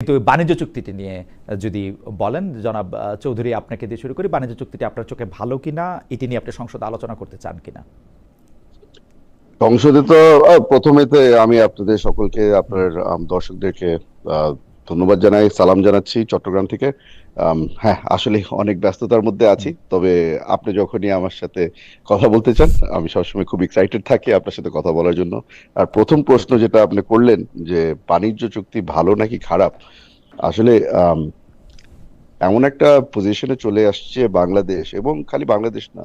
কিন্তু বাণিজ্য চুক্তিটি নিয়ে যদি বলেন, জনাব চৌধুরী আপনাকে দিয়ে শুরু করি, বাণিজ্য চুক্তিটি আপনার চোখে ভালো কিনা, এটি নিয়ে আপনি সংসদে আলোচনা করতে চান কিনা? সংসদে তো প্রথমেতে আমি আপনাদের সকলকে, আপনার দর্শকদেরকে আহ, ধন্যবাদ জানাই, সালাম জানাচ্ছি চট্টগ্রাম থেকে। হ্যাঁ, আসলে অনেক ব্যস্ততার মধ্যে আছি, তবে আপনি যখনই আমার সাথে কথা বলতে চান আমি সবসময় খুব এক্সাইটেড থাকি আপনার সাথে কথা বলার জন্য। আর প্রথম প্রশ্ন যেটা আপনি করলেন যে বাণিজ্য চুক্তি ভালো নাকি খারাপ, আসলে এমন একটা পজিশনে চলে আসছে বাংলাদেশ, এবং খালি বাংলাদেশ না,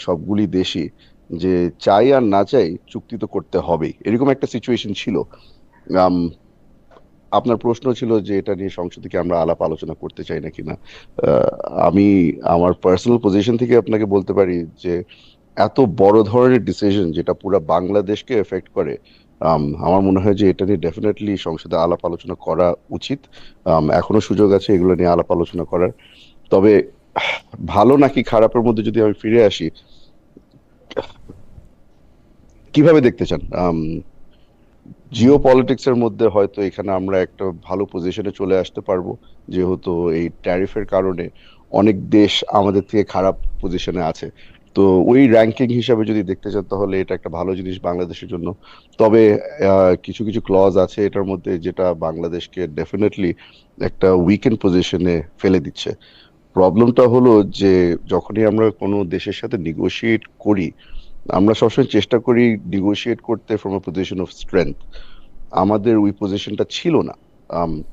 সবগুলি দেশই, যে চাই আর না চাই চুক্তি তো করতে হবেই, এরকম একটা সিচুয়েশন ছিল। আম, আপনার প্রশ্ন ছিল যে এটা নিয়ে সংসদে কি আমরা আলাপ আলোচনা করতে চাই নাকি না। আহ, আমি আমার পার্সোনাল পজিশন থেকে আপনাকে বলতে পারি যে এত বড় ধরনের ডিসিশন যেটা পুরো বাংলাদেশকে এফেক্ট করে, আমার মনে হয় যে এটা নিয়ে ডেফিনেটলি সংসদে আলাপ আলোচনা করা উচিত। এখনো সুযোগ আছে এগুলো নিয়ে আলাপ আলোচনা করার। তবে ভালো নাকি খারাপের মধ্যে যদি আমি ফিরে আসি, কিভাবে দেখতে চান? জিও পলিটিক্স এর মধ্যে হয়তো এখানে আমরা একটা ভালো পজিশনে চলে আসতে পারবো, যেহেতু এই ট্যারিফের কারণে অনেক দেশ আমাদের থেকে খারাপ পজিশনে আছে। তো ওই র্যাঙ্কিং হিসাবে যদি দেখতে চান তাহলে এটা একটা ভালো জিনিস বাংলাদেশের জন্য। তবে কিছু কিছু ক্লজ আছে এটার মধ্যে যেটা বাংলাদেশকে ডেফিনেটলি একটা উইকেন্ড পজিশনে ফেলে দিচ্ছে। প্রবলেমটা হলো যে যখনই আমরা কোনো দেশের সাথে নেগোশিয়েট করি, আমরা সবসময় চেষ্টা করি নেগোশিয়েট করতে from a position of strength. আমাদের ওই পজিশনটা ছিল না।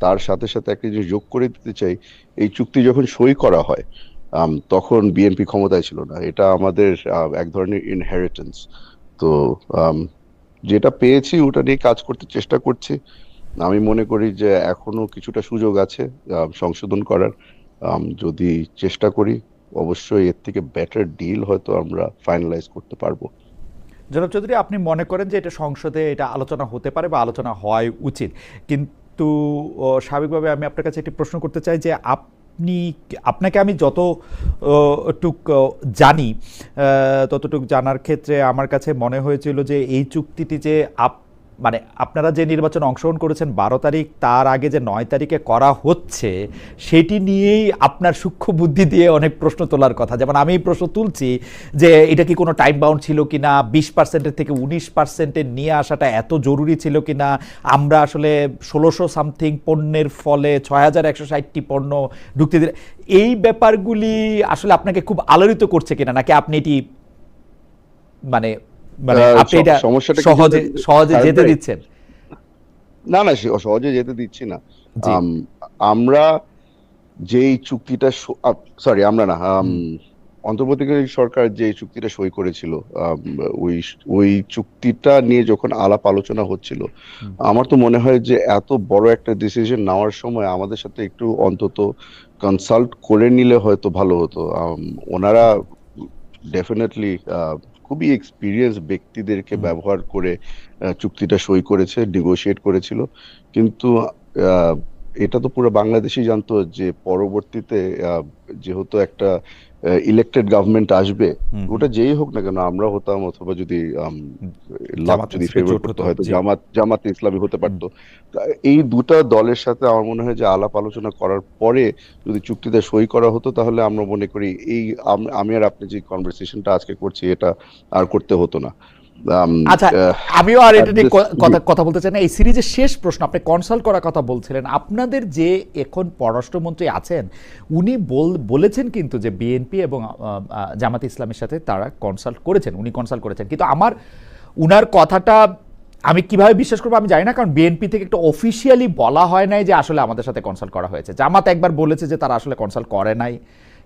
তার সাথে সাথে একটা জিনিস যোগ করে দিতে চাই, এই চুক্তি যখন সই করা হয় তখন বিএনপি ক্ষমতায় ছিল না। এটা আমাদের এক ধরনের ইনহেরিটেন্স। তো আম, যেটা পেয়েছি ওটা নিয়ে কাজ করতে চেষ্টা করছি। আমি মনে করি যে এখনো কিছুটা সুযোগ আছে সংশোধন করার। যদি চেষ্টা করি অবশ্যই এর থেকে বেটার ডিল হয়তো আমরা ফাইনালাইজ করতে পারবো। জনাব চৌধুরী, আপনি মনে করেন যে এটা সংসদে এটা আলোচনা হতে পারে বা আলোচনা হওয়াই উচিত, কিন্তু স্বাভাবিকভাবে আমি আপনার কাছে একটি প্রশ্ন করতে চাই যে আপনাকে আমি যতটুক জানি, ততটুক জানার ক্ষেত্রে আমার কাছে মনে হয়েছিল যে এই চুক্তিটি যে মানে আপনারা যে নির্বাচনে অংশগ্রহণ করেছেন 12 তারিখ, তার আগে যে 9 তারিখে করা হচ্ছে সেটি নিয়েই আপনার সূক্ষ্ম বুদ্ধি দিয়ে অনেক প্রশ্ন তোলার কথা। যেমন আমি প্রশ্ন তুলছি যে এটা কি কোনো টাইম বাউন্ড ছিল কিনা, 20% থেকে 19% নিয়ে আসাটা এত জরুরি ছিল কিনা, আমরা আসলে 1600 সামথিং পণ্যের ফলে 6160টি পণ্য ঢুকতে দিলে, এই ব্যাপারগুলি আসলে আপনাকে খুব আলোড়িত করছে কিনা, নাকি আপনি এটি মানে মানে আপনি এটা সমস্যাটা কি সহজে সহজে যেতে দিচ্ছেন? না না, সহজে যেতে দিচ্ছি না। জি। আম, আমরা যেই চুক্তিটা, সরি আমরা না, অন্তর্বর্তীকালীন সরকার যে চুক্তিটা সই করেছিল, আম, ওই ওই চুক্তিটা নিয়ে যখন আলাপ আলোচনা হচ্ছিল, আমার তো মনে হয় যে এত বড় একটা ডিসিশন নেওয়ার সময় আমাদের সাথে একটু অন্তত কনসাল্ট করে নিলে হয়তো ভালো হতো। ওনারা ডেফিনেটলি খুবই এক্সপিরিয়েন্স ব্যক্তিদেরকে ব্যবহার করে চুক্তিটা সই করেছে, নেগোশিয়েট করেছিল। কিন্তু আহ, এটা তো পুরো বাংলাদেশই জানতো যে পরবর্তীতে যেহেতু একটা ইলেক্টেড গভর্নমেন্ট আসবে, ওটা যেই হোক না কেন, আমরা হতাম অথবা যদি লাক জামাত যদি ইসলামী ফেভার জোট করতো হতো, হয়তো জি। জামাত ইসলামী হতে পারতো। তা এই দুটা দলের সাথে আমার মনে হয় যে আলাপ আলোচনা করার পরে যদি চুক্তিতে সই করা হতো তাহলে আমরা মনে করি এই আমি আর আপনি যে কনভারসেশনটা আজকে করছি এটা আর করতে হতো না। আম, আচ্ছা, আহ, আমিও আর at এটা নিয়ে this- জি। কথা কথা বলতে চাই না। এই সিরিজের শেষ প্রশ্ন, আপনি কনসাল্ট করার কথা বলছিলেন, আপনাদের যে এখন পররাষ্ট্রমন্ত্রী আছেন উনি বলেছেন কিন্তু যে বিএনপি এবং জামাত ইসলামের সাথে তারা কনসাল্ট করেছেন, উনি কনসাল্ট করেছেন, কিন্তু আমার উনার কথাটা আমি কিভাবে বিশ্বাস করবো আমি জানি না, কারণ বিএনপি থেকে একটু অফিসিয়ালি বলা হয় নাই যে আসলে আমাদের সাথে কনসাল্ট করা হয়েছে। জামাত একবার বলেছে যে তারা আসলে কনসাল্ট করে নাই,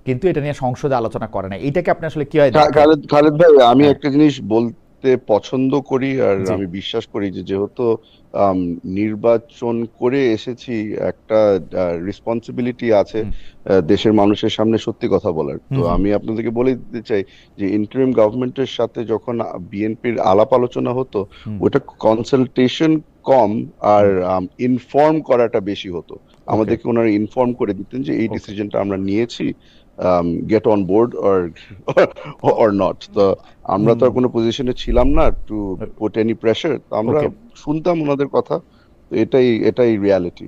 কিন্তু এটা নিয়ে সংসদে আলোচনা করে নাই। এইটাকে আপনি আসলে কিভাবে দেখেন? খালেদ খালেদ ভাই, আমি হ্যাঁ। একটা জিনিস বলতে পছন্দ করি আর জি। আমি বিশ্বাস করি যে যেহেতু নির্বাচন করে এসেছি, একটা রেসপন্সিবিলিটি আছে দেশের মানুষের সামনে সত্যি কথা বলার। তো হুম হুম আমি আপনাদেরকে বলে দিতে চাই যে ইন্টারিম গভর্নমেন্টের সাথে যখন বিএনপির আলাপ আলোচনা হতো, হুম ওটা কনসালটেশন কম আর হুম। ইনফর্ম করাটা বেশি হতো। ওকে। আমাদেরকে ওনারা ইনফর্ম করে দিতেন যে এই ওকে। ডিসিশনটা আমরা নিয়েছি, get on board or or not. তো আমরা তো আর কোনো পজিশনে ছিলাম না টু পুট এনি প্রেশার, তো আমরা ওকে। শুনতাম ওনাদের কথা। তো এটাই এটাই রিয়ালিটি।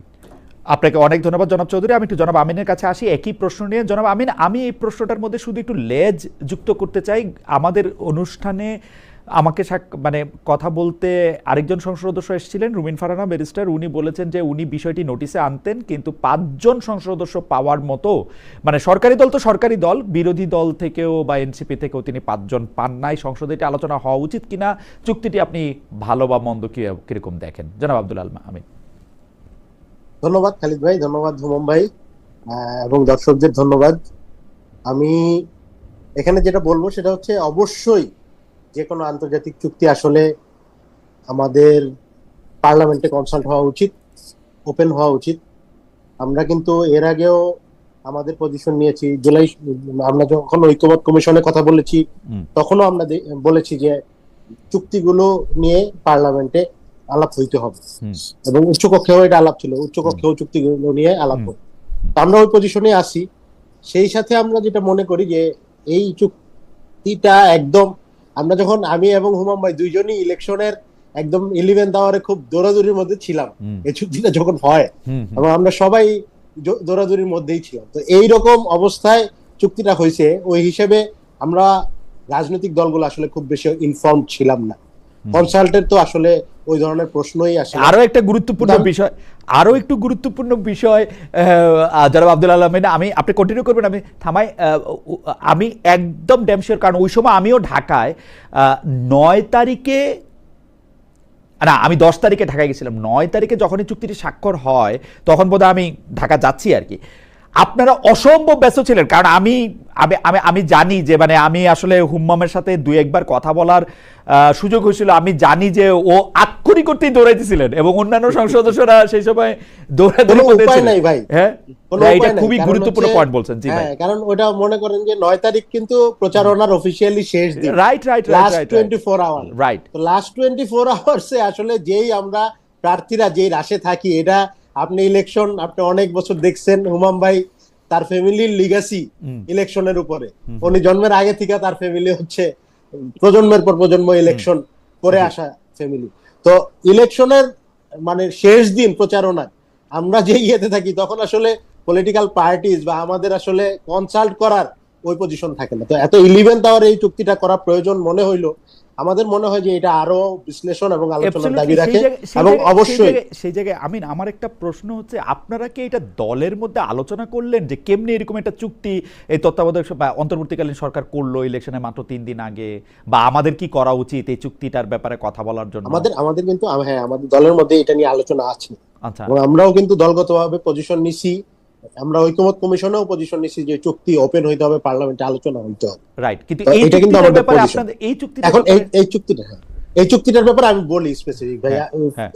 আপনাকে অনেক ধন্যবাদ জনাব চৌধুরী। আমি একটু জনাব আমিনের কাছে আসি একই প্রশ্ন নিয়ে। জনাব আমিন, আমি এই প্রশ্নটার মধ্যে শুধু একটু লেজ যুক্ত করতে চাই। আমাদের অনুষ্ঠানে আমাকে মানে কথা বলতে আরেকজন সংসদ সদস্য এসেছিলেন, রুমিন ফারহানা ব্যারিস্টার। উনি বলেছেন যে উনি বিষয়টি নোটিসে আনতেন, কিন্তু 5জন সংসদ সদস্য পাওয়ার মতো, মানে সরকারি দল তো সরকারি দল, বিরোধী দল থেকেও বা এনসিপি থেকেও তিনি 5জন পান নাই। সংসদে এটি আলোচনা হওয়া উচিত কিনা, চুক্তিটি আপনি ভালো বা মন্দ কিরকম দেখেন? জনাব আব্দুল আল আমিন। ধন্যবাদ খালিদ ভাই, ধন্যবাদ হুমাম ভাই, এবং দর্শকদের ধন্যবাদ। আমি এখানে যেটা বলবো সেটা হচ্ছে, অবশ্যই যে কোনো আন্তর্জাতিক চুক্তি আসলে আমাদের পার্লামেন্টে কনসাল্ট হওয়া উচিত, ওপেন হওয়া উচিত। আমরা কিন্তু এর আগেও আমাদের পজিশন নিয়েছি। জুলাই আমরা যখন ঐক্যমত কমিশনে কথা বলেছি, তখনও আমরা বলেছি যে চুক্তিগুলো নিয়ে পার্লামেন্টে আলাপ হইতে হবে, এবং উচ্চকক্ষেও এটা আলাপ ছিল, উচ্চকক্ষেও চুক্তিগুলো নিয়ে আলাপ হবে। আমরা ওই পজিশনে আছি। সেই সাথে আমরা যেটা মনে করি যে এই চুক্তিটা একদম, আমরা যখন আমি এবং হুমাম ভাই দুইজনই ইলেকশনের একদম 11th আওয়ারে খুব দৌড়াদৌড়ির মধ্যে ছিলাম এই চুক্তিটা যখন হয়, এবং আমরা সবাই দৌড়াদৌড়ির মধ্যেই ছিলাম। তো এইরকম অবস্থায় চুক্তিটা হয়েছে, ওই হিসেবে আমরা রাজনৈতিক দলগুলো আসলে খুব বেশি ইনফর্ম ছিলাম না। কনসাল্টেন্ট তো আসলে ওই ধরনের প্রশ্নই আসে। আরো একটা গুরুত্বপূর্ণ বিষয়, জনাব আব্দুল আলমিন, আমি আপনি কন্টিনিউ করবেন, আমি থামাই। আমি একদম ড্যাম শিওর, কারণ ওই সময় আমিও ঢাকায় 9 তারিখে, না আমি 10 তারিখে ঢাকায় গেছিলাম। 9 তারিখে যখন এই চুক্তিটি স্বাক্ষর হয়, তখন বোধহয় আমি ঢাকা যাচ্ছি আর কি। আপনারা অসম্ভব ব্যস্ত ছিলেন, কারণ আমি আমি আমি জানি যে, মানে আমি আসলে হুম্মামের সাথে 2-1 বার কথা বলার সুযোগ হয়েছিল। আমি জানি যে ও আক্ষরিক করতেই দৌড়াইতেছিলেন, এবং অন্যান্য সংসদ সদস্যরা সেই সময় দৌড়াদৌড়ি করতেছিলেন। হ্যাঁ, এটা খুবই গুরুত্বপূর্ণ পয়েন্ট বলছেন। জি ভাই, কারণ ওটা মনে করেন যে 9 তারিখ কিন্তু প্রচারণার অফিশিয়ালি শেষ দিন, right right last 24 hour, right. তো লাস্ট 24 আওয়ার্সে আসলে যেই আমরা প্রার্থীরা যেই রাশে থাকি, এটা আপনি ইলেকশন আপনি অনেক বছর দেখছেন। হুমাম ভাই তার ফ্যামিলির লিগ্যাসি ইলেকশনের উপরে, উনি জন্মের আগে থেকে তার ফ্যামিলি হচ্ছে প্রজন্মের পর প্রজন্ম ইলেকশন করে আসা ফ্যামিলি। তো ইলেকশনের মানে শেষ দিন প্রচারণায় আমরা যে ইয়েতে থাকি, তখন আসলে পলিটিক্যাল পার্টিজ বা আমাদের আসলে কনসাল্ট করার ওই পজিশন থাকে না। তো এত 11th আওয়ারে এই চুক্তিটা করা প্রয়োজন মনে হইলো। আমাদের মনে হয় যে এটা আরো বিশ্লেষণ এবং আলোচনার দাবি রাখে। এবং অবশ্যই সেই জায়গায় আমিন, আমার একটা প্রশ্ন হচ্ছে, আপনারা কি এটা দলের মধ্যে আলোচনা করলেন যে কেমনি এরকম একটা চুক্তি এই তত্ত্বাবধায়ক বা অন্তর্বর্তীকালীন সরকার করলো ইলেকশনে মাত্র 3 দিন আগে, বা আমাদের কি করা উচিত এই চুক্তিটার ব্যাপারে কথা বলার জন্য? আমাদের কিন্তু, হ্যাঁ, আমাদের দলের মধ্যে এটা নিয়ে আলোচনা আছে। আচ্ছা, এবং আমরাও কিন্তু দলগতভাবে পজিশন নিছি। আমরা ঐক্যমত কমিশনেও পজিশন নিছি যে চুক্তি ওপেন হইতে হবে, পার্লামেন্টে আলোচনা হইতে হবে। রাইট, কিন্তু এটা কিন্তু আমাদের ব্যাপারে পজিশন। আপনাদের এই চুক্তিটা, এখন এই চুক্তিটার ব্যাপারে আমি বলি স্পেসিফিক ভাইয়া।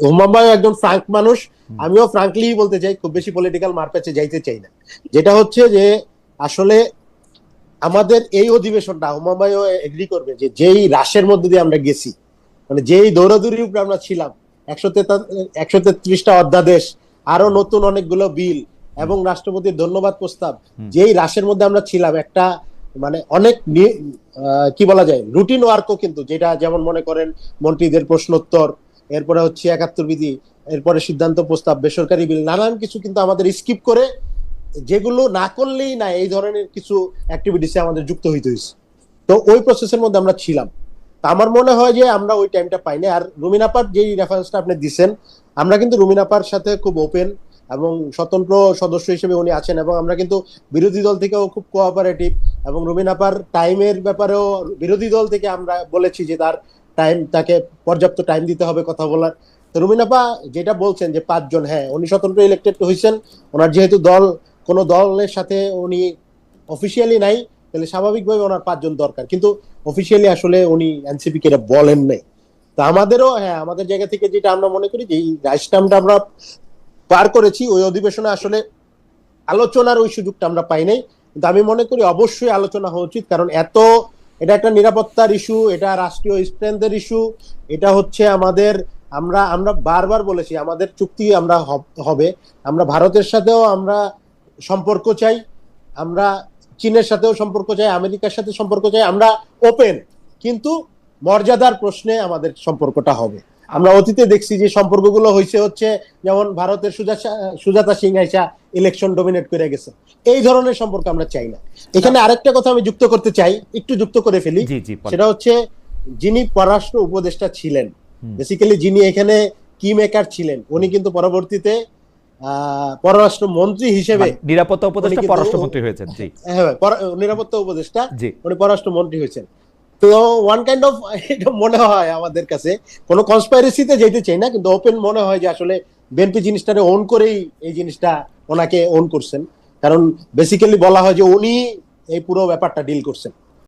হুমাম ভাই একজন ফ্রাঙ্ক মানুষ, আমিও ফ্রাঙ্কলি বলতে চাই, খুব বেশি পলিটিক্যাল মারপ্যাচে যাইতে চাই না। যেটা হচ্ছে যে আসলে আমাদের এই অধিবেশনটা, হুমাম ভাইও এগ্রি করবে, যে যেই রাশের মধ্যে দিয়ে আমরা গেছি, মানে যেই দৌড়াদৌড়ির উপরে আমরা ছিলাম, 133টা অধ্যাদেশ, আরো নতুন অনেকগুলো বিল এবং রাষ্ট্রপতির ধন্যবাদ প্রস্তাব, যেই রাশের মধ্যে আমরা ছিলাম, একটা মানে অনেক কি বলা যায় রুটিন ওয়ার্কও কিন্তু, যেটা যেমন মনে করেন মন্ত্রীদের প্রশ্নোত্তর, এরপরে হচ্ছে 71 বিধি, এরপরে সিদ্ধান্ত প্রস্তাব, বেসরকারি বিল, নানান কিছু কিন্তু আমাদের স্কিপ করে, যেগুলো না করলেই না, এই ধরনের কিছু অ্যাক্টিভিটিসে আমাদের যুক্ত হইতে হয়েছে। তো ওই প্রসেসের মধ্যে আমরা ছিলাম। আমার মনে হয় যে আমরা ওই টাইমটা পাইনি। আর রুমিন আপার যেই রেফারেন্সটা আপনি দিচ্ছেন, আমরা কিন্তু রুমিন আপার সাথে খুব ওপেন এবং স্বতন্ত্র সদস্য হিসেবে উনি আছেন, এবং আমরা কিন্তু বিরোধী দল থেকেও খুব কোঅপারেটিভ, এবং রুমিন আপার টাইমের ব্যাপারেও বিরোধী দল থেকে আমরা বলেছি যে তাকে পর্যাপ্ত টাইম দিতে হবে কথা বলার। তো রুমিন আপা যেটা বলছেন যে 5 জন, হ্যাঁ, উনি স্বতন্ত্র ইলেক্টেড হয়েছেন, ওনার যেহেতু কোনো দলের সাথে উনি অফিসিয়ালি নাই, তাহলে স্বাভাবিকভাবে ওনার 5 জন দরকার, কিন্তু অফিসিয়ালি আসলে উনি এনসিপি কে এটা বলেন নাই। তো আমাদেরও, হ্যাঁ, আমাদের জায়গা থেকে যেটা আমরা মনে করি যে এই রাইস টার্মটা আমরা পার করেছি, ওই অধিবেশনে আসলে আলোচনার ওই সুযোগটা আমরা পাই নাই। কিন্তু আমি মনে করি অবশ্যই আলোচনা হওয়া উচিত, কারণ এটা একটা নিরাপত্তার ইস্যু, এটা রাষ্ট্রীয় স্ট্রেংথের ইস্যু, এটা হচ্ছে আমাদের, আমরা বারবার বলেছি আমাদের চুক্তি হবে, আমরা ভারতের সাথেও আমরা সম্পর্ক চাই, আমরা চীনের সাথেও সম্পর্ক চাই, আমেরিকার সাথে সম্পর্ক চাই, আমরা ওপেন, কিন্তু মর্যাদার প্রশ্নে আমাদের সম্পর্কটা হবে। আমরা অতীতে দেখছি যে সম্পর্কগুলো হচ্ছে যেমন ভারতের সুজাতা সিং আইসা ইলেকশন ডমিনেট করে গেছে, এই ধরনের সম্পর্ক আমরা চাই না। এখানে আরেকটা কথা আমি যুক্ত করতে চাই, একটু যুক্ত করে ফেলি, সেটা হচ্ছে যিনি পররাষ্ট্র উপদেষ্টা ছিলেন, বেসিক্যালি যিনি এখানে কি মেকার ছিলেন, উনি কিন্তু পরবর্তীতে পররাষ্ট্র মন্ত্রী হিসেবে, নিরাপত্তা উপদেষ্টা পররাষ্ট্রমন্ত্রী হয়েছেন। জি হ্যাঁ, নিরাপত্তা উপদেষ্টা, উনি পররাষ্ট্র মন্ত্রী হয়েছেন। তো ওয়ান কাইন্ড অফ এটা মনে হয় আমাদের কাছে, কোনো কনস্পাইরেসিতে যেতে চাই না, কিন্তু ওপেন মনে হয় যে আসলে বিএনপি জিনিসটারে ওন করেই এই জিনিসটা ওনাকে ওন করছেন, কারণ বেসিক্যালি বলা হয় যে উনি এই পুরো ব্যাপারটা ডিল করছেন।